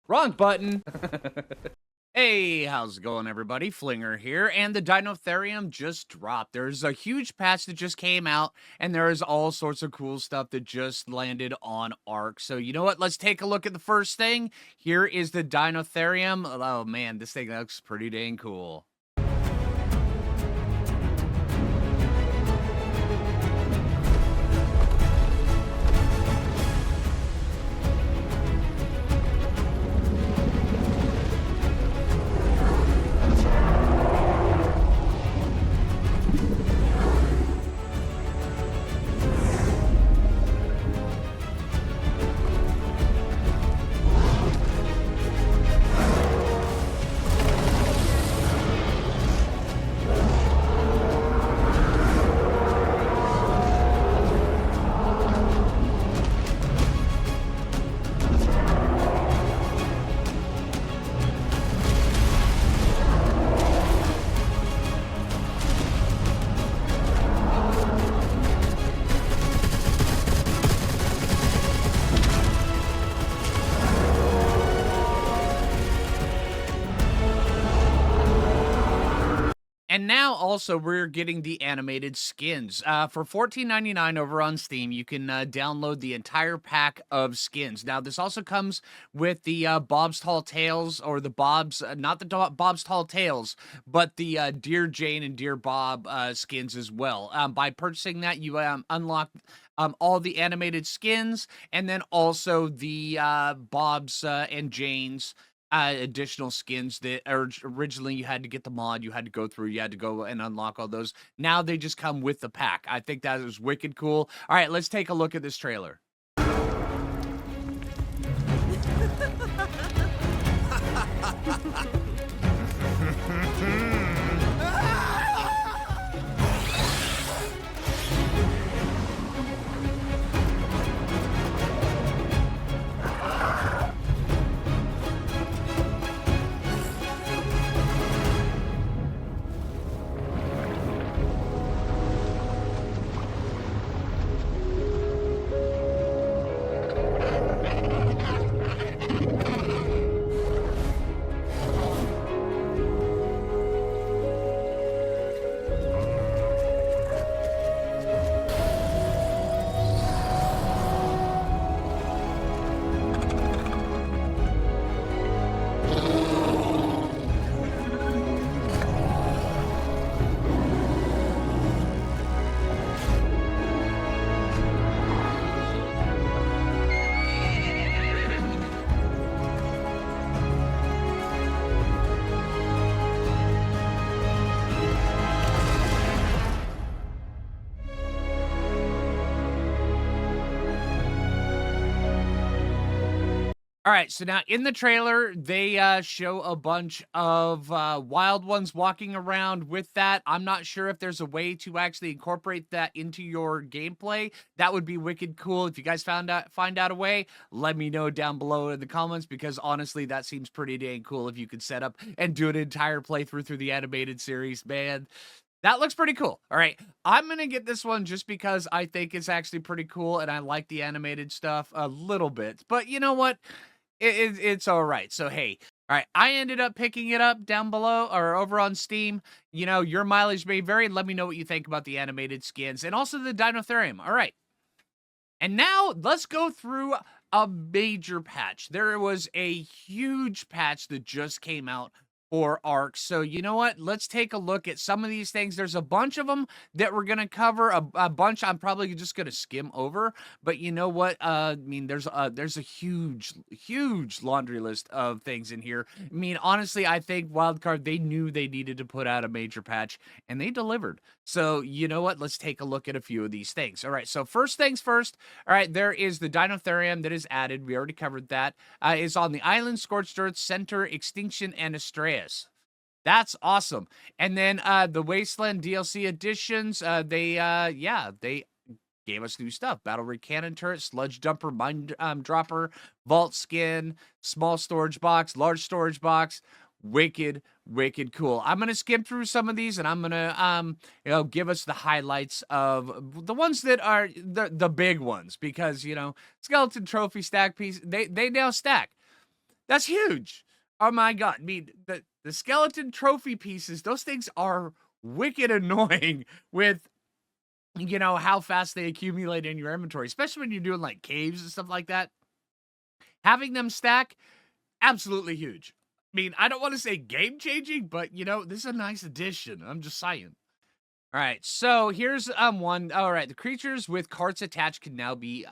Wrong button. Hey, how's it going, everybody? Phlinger here, and the Deinotherium just dropped. There's a huge patch that just came out, and there is all sorts of cool stuff that just landed on Ark. So, you know what? Let's take a look at the first thing. Here is the Deinotherium. Oh, man, this thing looks pretty dang cool. And now also we're getting the animated skins. For $14.99 over on Steam, you can download the entire pack of skins. Now, this also comes with the Bob's Tall Tales, or the Bob's, not the Bob's Tall Tales, but the Dear Jane and Dear Bob skins as well. By purchasing that, you unlock all the animated skins, and then also the Bob's and Jane's additional skins that originally you had to get the mod, you had to go through, you had to go and unlock all those. Now they just come with the pack. I think that is wicked cool. All right, let's take a look at this trailer. All right, so now in the trailer, they show a bunch of wild ones walking around with that. I'm not sure if there's a way to actually incorporate that into your gameplay. That would be wicked cool. If you guys find out a way, let me know down below in the comments, because honestly, that seems pretty dang cool if you could set up and do an entire playthrough through the animated series, man. That looks pretty cool. All right, I'm going to get this one just because I think it's actually pretty cool, and I like the animated stuff a little bit. But you know what? It's all right. So, hey, all right, I ended up picking it up down below or over on Steam. You know, your mileage may vary. Let me know what you think about the animated skins and also the Deinotherium. All right. And now let's go through a major patch. There was a huge patch that just came out for Ark. So, you know what? Let's take a look at some of these things. There's a bunch of them that we're going to cover. A bunch I'm probably just going to skim over. But you know what? I mean, there's a huge laundry list of things in here. I mean, honestly, I think Wildcard, they knew they needed to put out a major patch, and they delivered. So, you know what? Let's take a look at a few of these things. All right, so first things first. All right, there is the Deinotherium that is added. We already covered that. Is on the island, Scorched Earth, Center, Extinction, and Astrea. That's awesome. And then the Wasteland DLC editions, they gave us new stuff. BattleRig Cannon Turret, Sludge Dumper, Mine Dropper, Vault Skin, Small Storage Box, Large Storage Box. Wicked cool. I'm going to skim through some of these, and I'm going to, give us the highlights of the ones that are the big ones, because, Skeleton Trophy stack piece, they now stack. That's huge. Oh my god. I mean, the skeleton trophy pieces, those things are wicked annoying with, how fast they accumulate in your inventory, especially when you're doing like caves and stuff like that. Having them stack, absolutely huge. I mean, I don't want to say game changing, but this is a nice addition. I'm just saying. All right, so here's one. All right, the creatures with carts attached can now be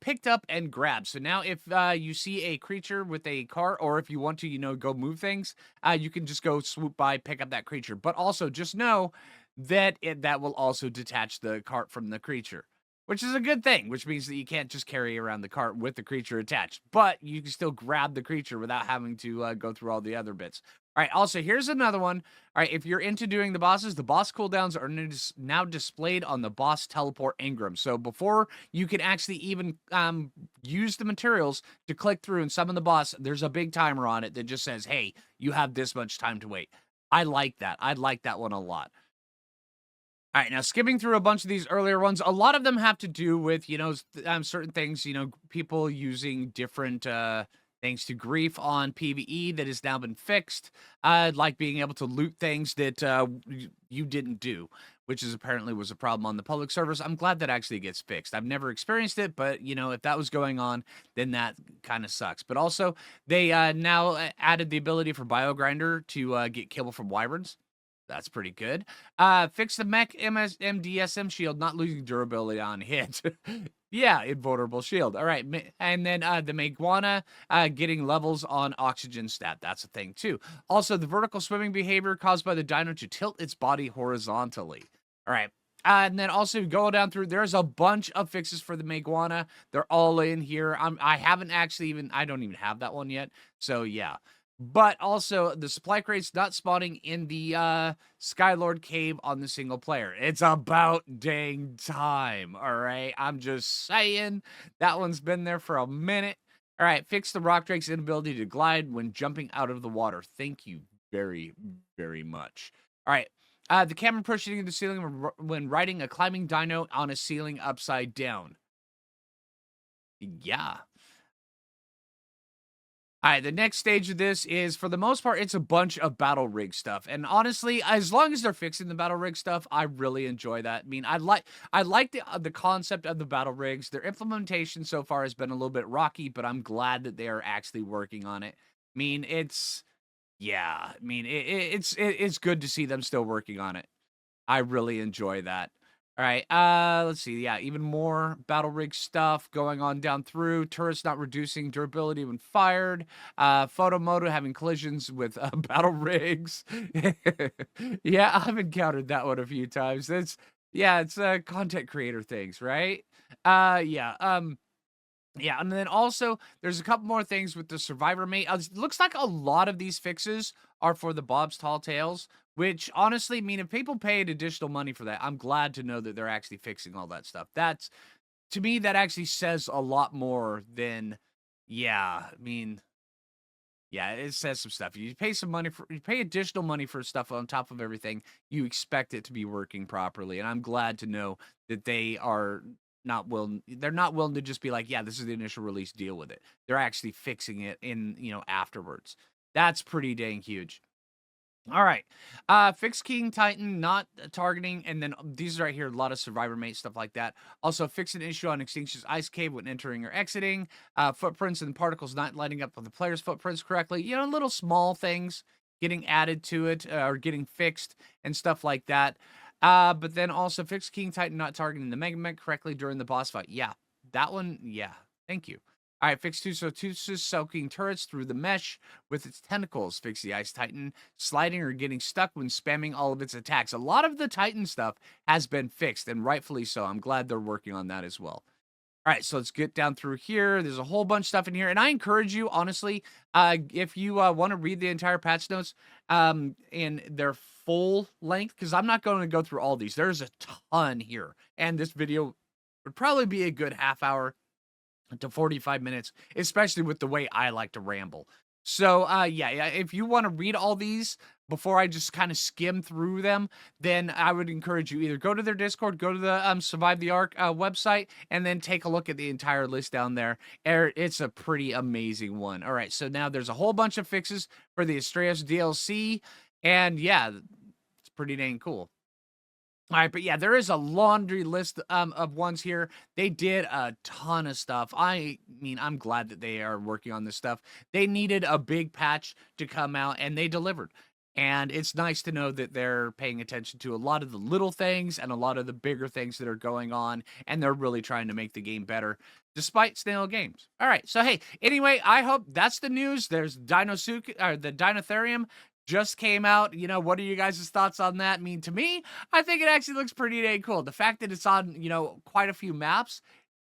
picked up and grabbed. So now, if you see a creature with a cart, or if you want to, go move things, you can just go swoop by, pick up that creature. But also, just know that that will also detach the cart from the creature, which is a good thing. Which means that you can't just carry around the cart with the creature attached, but you can still grab the creature without having to go through all the other bits. All right, also, here's another one. All right, if you're into doing the bosses, the boss cooldowns are now displayed on the boss teleport engram. So before you can actually even use the materials to click through and summon the boss, there's a big timer on it that just says, hey, you have this much time to wait. I like that. I like that one a lot. All right, now skipping through a bunch of these earlier ones, a lot of them have to do with, certain things, people using different things to grief on PvE that has now been fixed, like being able to loot things that you didn't do, which is apparently was a problem on the public servers. I'm glad that actually gets fixed. I've never experienced it, but, if that was going on, then that kind of sucks. But also, they now added the ability for BioGrinder to get kibble from wyverns. That's pretty good. Fix the mech MDSM shield, not losing durability on hit. Yeah, invulnerable shield. All right. And then the Meguana getting levels on oxygen stat. That's a thing too. Also, the vertical swimming behavior caused by the dino to tilt its body horizontally. All right. And then also go down through, there's a bunch of fixes for the Meguana. They're all in here. I haven't actually I don't even have that one yet. So yeah. But also, the supply crate's not spawning in the Skylord cave on the single player. It's about dang time, all right? I'm just saying. That one's been there for a minute. All right, fix the rock drake's inability to glide when jumping out of the water. Thank you very, very much. All right, the camera pushing into the ceiling when riding a climbing dino on a ceiling upside down. Yeah. All right, the next stage of this is, for the most part, it's a bunch of BattleRig stuff. And honestly, as long as they're fixing the BattleRig stuff, I really enjoy that. I mean, I like the concept of the BattleRigs. Their implementation so far has been a little bit rocky, but I'm glad that they are actually working on it. I mean, yeah, I mean, it's good to see them still working on it. I really enjoy that. All right, let's see. Yeah, even more BattleRig stuff going on down through. Turrets not reducing durability when fired. Photo moto having collisions with BattleRigs. Yeah, I've encountered that one a few times. It's content creator things, right? Yeah. Yeah, and then also there's a couple more things with the survivor mate. It looks like a lot of these fixes are for the Bob's Tall Tales, which honestly, I mean, if people paid additional money for that, I'm glad to know that they're actually fixing all that stuff. That's, to me, that actually says a lot more than, yeah, I mean, yeah, it says some stuff. You pay additional money for stuff on top of everything. You expect it to be working properly, and I'm glad to know that they're not willing to just be like, yeah, this is the initial release, deal with it. They're actually fixing it in, afterwards. That's pretty dang huge. All right. Fix King Titan not targeting, and then these right here, a lot of survivor mate stuff like that. Also, fix an issue on Extinction's ice cave when entering or exiting. Footprints and particles not lining up with the player's footprints correctly. Little small things getting added to it or getting fixed and stuff like that. But then also fix King Titan not targeting the Mega Mech correctly during the boss fight. Yeah, that one. Yeah, thank you. All right, fix Tusus soaking turrets through the mesh with its tentacles. Fix the Ice Titan sliding or getting stuck when spamming all of its attacks. A lot of the Titan stuff has been fixed, and rightfully so. I'm glad they're working on that as well. All right, so let's get down through here. There's a whole bunch of stuff in here, and I encourage you, honestly, if you want to read the entire patch notes in their full length, because I'm not going to go through all these. There's a ton here, and this video would probably be a good half hour to 45 minutes, especially with the way I like to ramble. So, yeah, if you want to read all these, before I just kind of skim through them, then I would encourage you either go to their Discord, go to the Survive the Ark website, and then take a look at the entire list down there. It's a pretty amazing one. All right, so now there's a whole bunch of fixes for the Astraeus DLC, and yeah, it's pretty dang cool. All right, but yeah, there is a laundry list of ones here. They did a ton of stuff. I mean, I'm glad that they are working on this stuff. They needed a big patch to come out, and they delivered. And it's nice to know that they're paying attention to a lot of the little things and a lot of the bigger things that are going on, and they're really trying to make the game better, despite stale games. All right, so hey, anyway, I hope that's the news. There's the Deinotherium just came out. You know, what are you guys' thoughts on that? I mean, to me, I think it actually looks pretty dang cool. The fact that it's on, quite a few maps,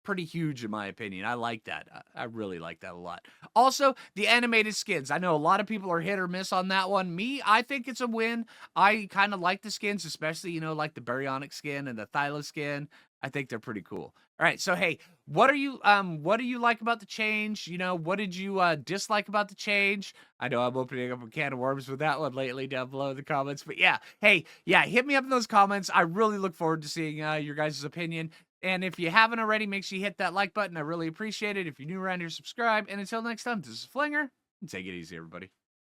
pretty huge in my opinion. I like that. I really like that a lot. Also, the animated skins. I know a lot of people are hit or miss on that one. Me, I think it's a win. I kind of like the skins, especially, like the Baryonic skin and the Thyla skin. I think they're pretty cool. All right, so hey, what do you like about the change? What did you dislike about the change? I know I'm opening up a can of worms with that one lately down below in the comments, but yeah, hey, yeah, hit me up in those comments. I really look forward to seeing your guys' opinion. And if you haven't already, make sure you hit that like button. I really appreciate it. If you're new around here, subscribe. And until next time, this is Phlinger. Take it easy, everybody.